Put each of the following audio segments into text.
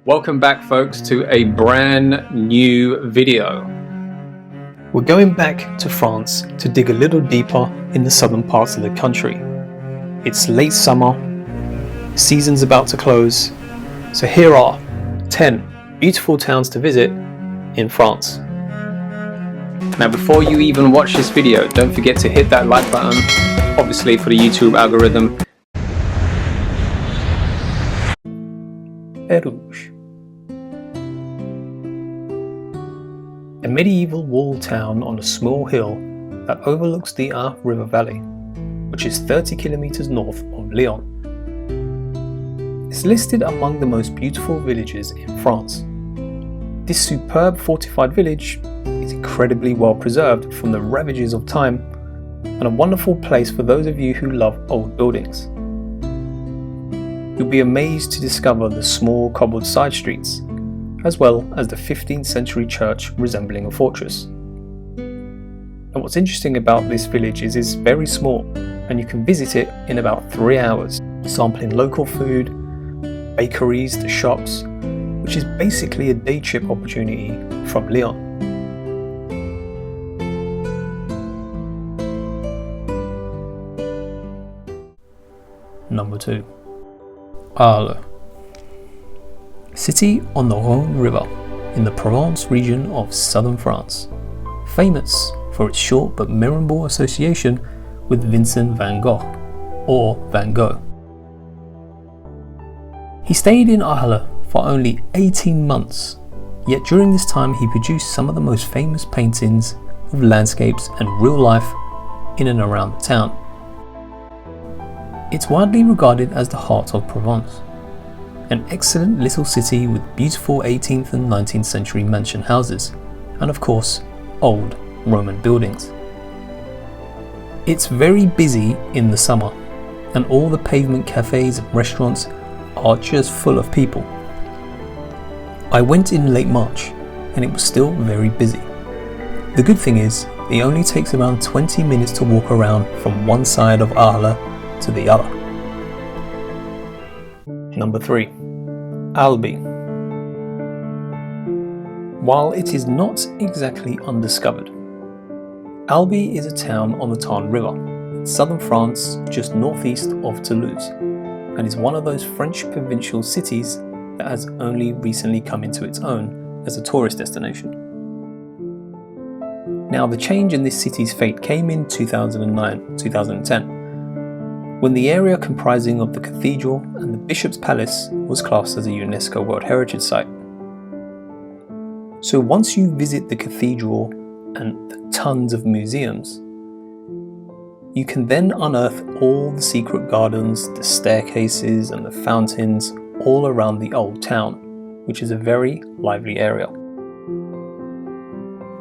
Welcome back, folks, to a brand new video. We're going back to France to dig a little deeper in the southern parts of the country. It's late summer, the season's about to close, so here are 10 beautiful towns to visit in France. Now, before you even watch this video, don't forget to hit that like button, obviously for the YouTube algorithm. Perouges. A medieval walled town on a small hill that overlooks the Arles river valley, which is 30 kilometers north of Lyon. It's listed among the most beautiful villages in France. This superb fortified village is incredibly well preserved from the ravages of time and a wonderful place for those of you who love old buildings. You'll be amazed to discover the small cobbled side streets, as well as the 15th century church resembling a fortress. And what's interesting about this village is it's very small and you can visit it in about 3 hours, sampling local food, bakeries to shops, which is basically a day trip opportunity from Lyon. Number 2. Arles. City on the Rhone River in the Provence region of southern France, famous for its short but memorable association with Vincent van Gogh, or Van Gogh. He stayed in Arles for only 18 months, yet during this time he produced some of the most famous paintings of landscapes and real life in and around the town. It's widely regarded as the heart of Provence, an excellent little city with beautiful 18th and 19th century mansion houses, and of course, old Roman buildings. It's very busy in the summer, and all the pavement cafes and restaurants are just full of people. I went in late March, and it was still very busy. The good thing is, it only takes around 20 minutes to walk around from one side of Arles to the other. Number 3. Albi. While it is not exactly undiscovered, Albi is a town on the Tarn River in southern France, just northeast of Toulouse, and is one of those French provincial cities that has only recently come into its own as a tourist destination. Now, the change in this city's fate came in 2009-2010, when the area comprising of the cathedral and the bishop's palace was classed as a UNESCO World Heritage Site. So once you visit the cathedral and the tons of museums, you can then unearth all the secret gardens, the staircases and the fountains all around the old town, which is a very lively area.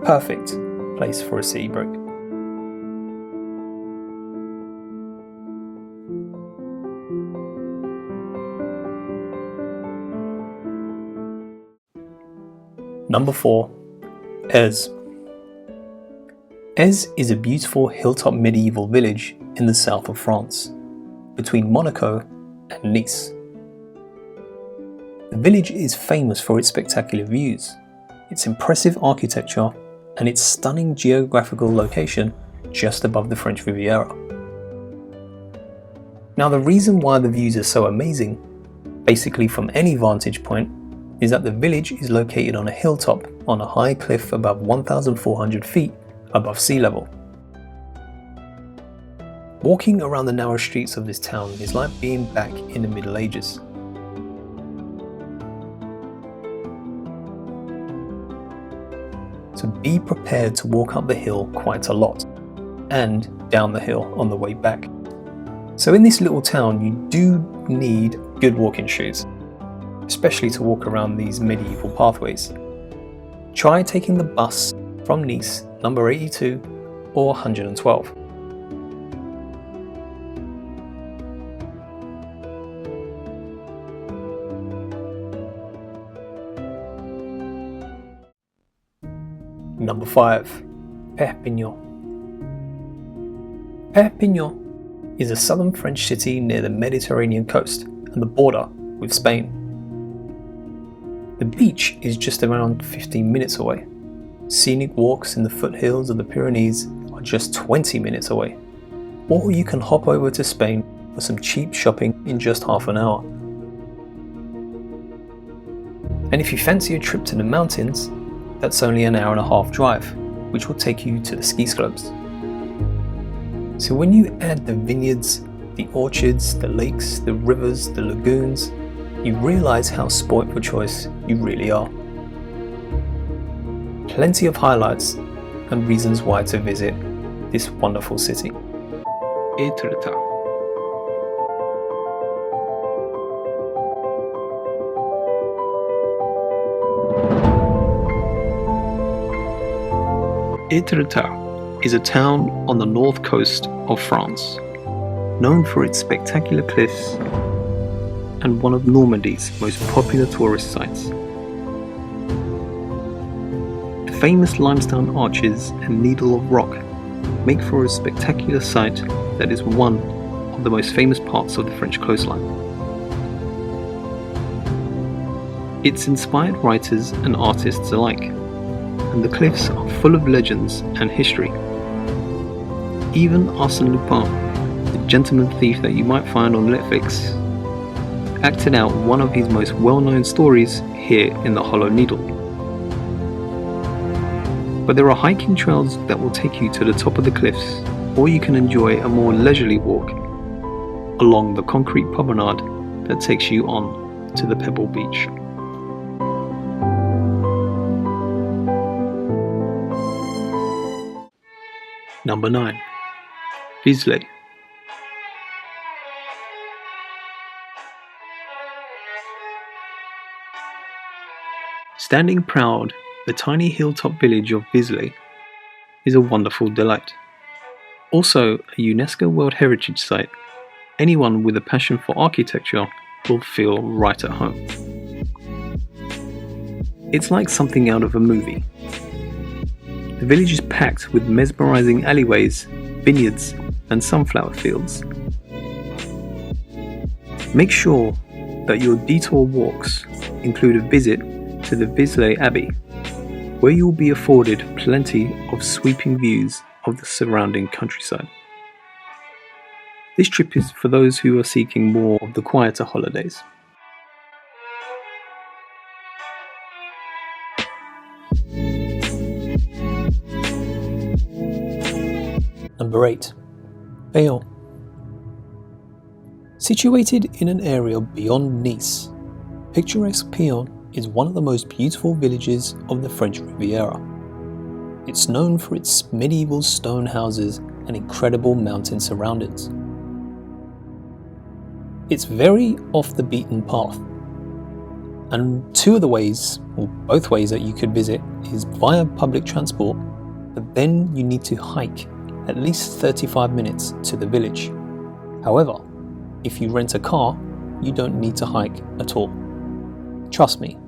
Perfect place for a city break. Number 4. Arles. Arles is a beautiful hilltop medieval village in the south of France, between Monaco and Nice. The village is famous for its spectacular views, its impressive architecture, and its stunning geographical location just above the French Riviera. Now, the reason why the views are so amazing, basically from any vantage point, is that the village is located on a hilltop on a high cliff above 1,400 feet above sea level. Walking around the narrow streets of this town is like being back in the Middle Ages. So be prepared to walk up the hill quite a lot, and down the hill on the way back. So in this little town you do need good walking shoes, especially to walk around these medieval pathways. Try taking the bus from Nice, number 82 or 112. Number 5. Perpignan. Perpignan is a southern French city near the Mediterranean coast and the border with Spain. The beach is just around 15 minutes away. Scenic walks in the foothills of the Pyrenees are just 20 minutes away. Or you can hop over to Spain for some cheap shopping in just half an hour. And if you fancy a trip to the mountains, that's only an hour and a half drive, which will take you to the ski slopes. So when you add the vineyards, the orchards, the lakes, the rivers, the lagoons, you realize how spoilt for choice you really are. Plenty of highlights and reasons why to visit this wonderful city. Etretat. Etretat is a town on the north coast of France, known for its spectacular cliffs and one of Normandy's most popular tourist sites. The famous limestone arches and needle of rock make for a spectacular sight that is one of the most famous parts of the French coastline. It's inspired writers and artists alike, and the cliffs are full of legends and history. Even Arsène Lupin, the gentleman thief that you might find on Netflix, acted out one of his most well-known stories here in the Hollow Needle. But there are hiking trails that will take you to the top of the cliffs, or you can enjoy a more leisurely walk along the concrete promenade that takes you on to the Pebble Beach. Number 9. Vezelay. Standing proud, the tiny hilltop village of Vezelay is a wonderful delight. Also a UNESCO World Heritage Site, anyone with a passion for architecture will feel right at home. It's like something out of a movie. The village is packed with mesmerizing alleyways, vineyards, and sunflower fields. Make sure that your detour walks include a visit to the Vezelay Abbey, where you will be afforded plenty of sweeping views of the surrounding countryside. This trip is for those who are seeking more of the quieter holidays. Number 8. Peillon. Situated in an area beyond Nice, picturesque Peillon is one of the most beautiful villages of the French Riviera. It's known for its medieval stone houses and incredible mountain surroundings. It's very off the beaten path, and two of the ways, or both ways that you could visit is via public transport, but then you need to hike at least 35 minutes to the village. However, if you rent a car, you don't need to hike at all. Trust me,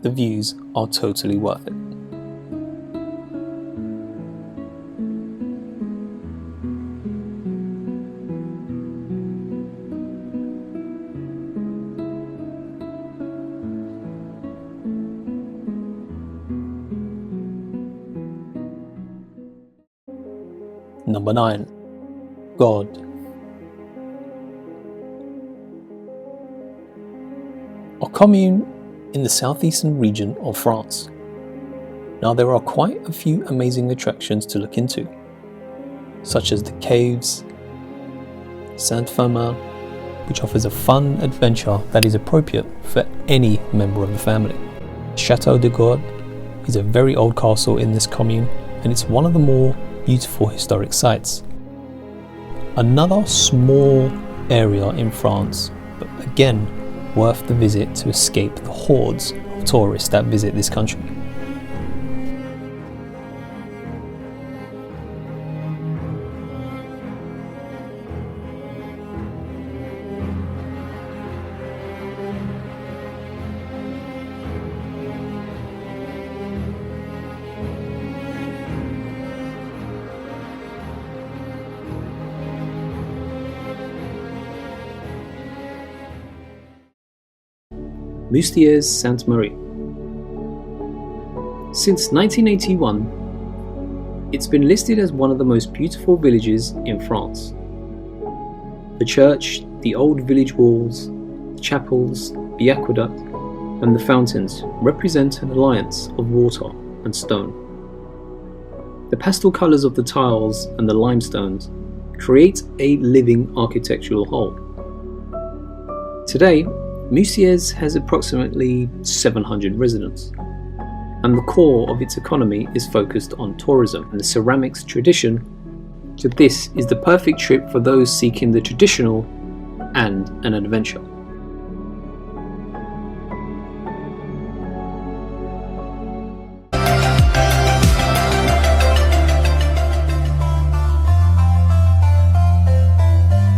the views are totally worth it. Number 9. Gordes. A commune in the southeastern region of France. Now there are quite a few amazing attractions to look into, such as the caves, Saint-Firmin, which offers a fun adventure that is appropriate for any member of the family. Château de Gordes is a very old castle in this commune, and it's one of the more beautiful historic sites. Another small area in France, but again worth the visit to escape the hordes of tourists that visit this country. Moustiers-Sainte-Marie. Since 1981, it's been listed as one of the most beautiful villages in France. The church, the old village walls, the chapels, the aqueduct, and the fountains represent an alliance of water and stone. The pastel colours of the tiles and the limestones create a living architectural whole. Today, Moustiers has approximately 700 residents, and the core of its economy is focused on tourism and the ceramics tradition, so this is the perfect trip for those seeking the traditional and an adventure.